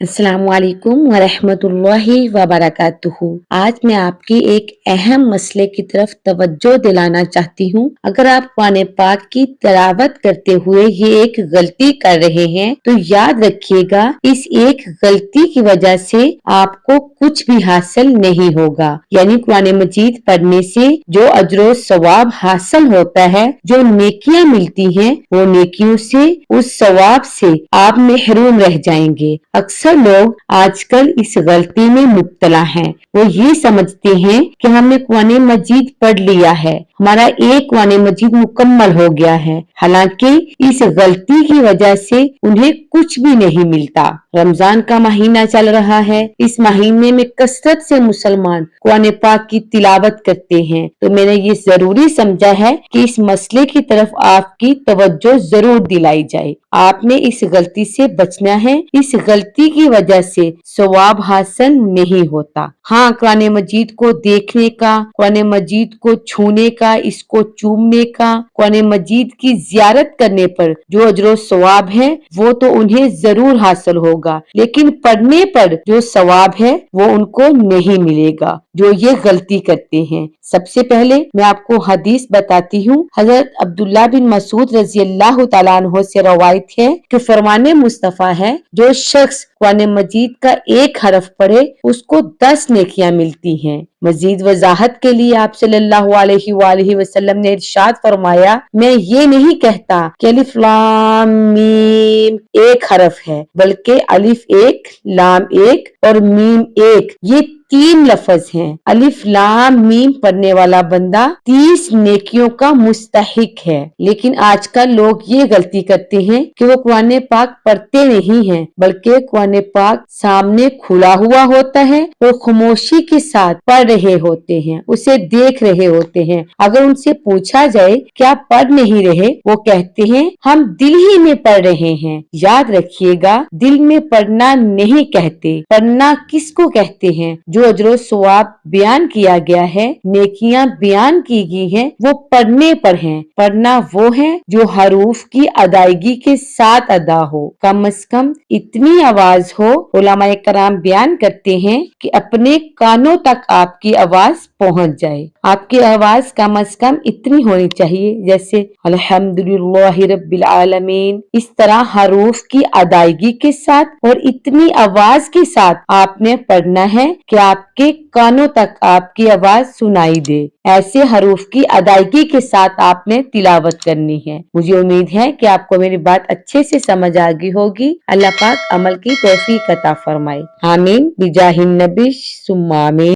अस्सलामुअलैकुम वरहमतुल्लाहि वबरकातुहू। आज मैं आपकी एक अहम मसले की तरफ तवज्जो दिलाना चाहती हूँ। अगर आप कुरान पाक की तिलावत करते हुए ये एक गलती कर रहे हैं तो याद रखिएगा, इस एक गलती की वजह से आपको कुछ भी हासिल नहीं होगा। यानी कुरान मजीद पढ़ने से जो अजरो सवाब हासिल होता है, जो नेकियां मिलती हैं, वो नेकियों से, उस सवाब से आप महरूम रह जाएंगे। अक्सर लोग आजकल इस गलती में मुब्तला हैं। वो ये समझते हैं कि हमने कुरान मजीद पढ़ लिया है, हमारा एक कुरान मजीद मुकम्मल हो गया है। हालांकि इस गलती की वजह से उन्हें कुछ भी नहीं मिलता। रमजान का महीना चल रहा है, इस महीने में कसरत से मुसलमान कुरान पाक की तिलावत करते हैं, तो मैंने ये जरूरी समझा है कि इस मसले की तरफ आपकी तवज्जो जरूर दिलाई जाए। आपने इस गलती से बचना है। इस गलती की वजह से सवाब हासिल नहीं होता। हाँ, कुरान मजीद को देखने का, कुरान मजीद को छूने का, इसको चूमने का, कुरान मजीद की जियारत करने पर जो अजरो सवाब है वो तो उन्हें जरूर हासिल होगा, लेकिन पढ़ने पर जो सवाब है वो उनको नहीं मिलेगा, जो ये गलती करते हैं। सबसे पहले मैं आपको हदीस बताती हूँ। हजरत अब्दुल्ला बिन मसूद रजी अल्लाह तआला अन्हु से रवायत है कि फरमाने मुस्तफा है, जो शख्स कुरान मजीद का एक हरफ पढ़े उसको 10 नेकियां मिलती हैं। मजीद वजाहत के लिए आप सल्लल्लाहु अलैहि वसल्लम ने इरशाद फरमाया, मैं ये नहीं कहता कि अलिफ लाम मीम एक हरफ है, बल्कि अलिफ एक, लाम एक और मीम एक, ये 3 लफ्ज हैं। अलिफ लाम मीम पढ़ने वाला बंदा 30 नेकियों का मुस्तहिक है। लेकिन आजकल लोग ये गलती करते हैं कि वो कुरान पाक पढ़ते नहीं हैं, बल्कि कुरान पाक सामने खुला हुआ होता है, वो खामोशी के साथ पढ़ रहे होते हैं, उसे देख रहे होते हैं। अगर उनसे पूछा जाए कि आप पढ़ नहीं रहे, वो कहते हैं हम दिल ही में पढ़ रहे हैं। याद रखिएगा, दिल में पढ़ना नहीं कहते। पढ़ना किसको कहते हैं? जो अजरो सवाब बयान किया गया है, नेकियां बयान की गई हैं, वो पढ़ने पर हैं। पढ़ना वो है जो हरूफ की अदायगी के साथ अदा हो, कम से कम इतनी आवाज हो। उलमाए कराम बयान करते हैं कि अपने कानों तक आपकी आवाज पहुंच जाए। आपकी आवाज कम से कम इतनी होनी चाहिए जैसे अल्हम्दुलिल्लाहि रब्बिल आलमीन। इस तरह हरूफ की अदायगी के साथ और इतनी आवाज के साथ आपने पढ़ना है कि आपके कानों तक आपकी आवाज सुनाई दे। ऐसे हरूफ की अदायगी के साथ आपने तिलावत करनी है। मुझे उम्मीद है कि आपको मेरी बात अच्छे से समझ आ गई होगी। अल्लाह पाक अमल की तौफीक अता फरमाए। आमीन बिजाहिन नबी सुम्मा आमीन।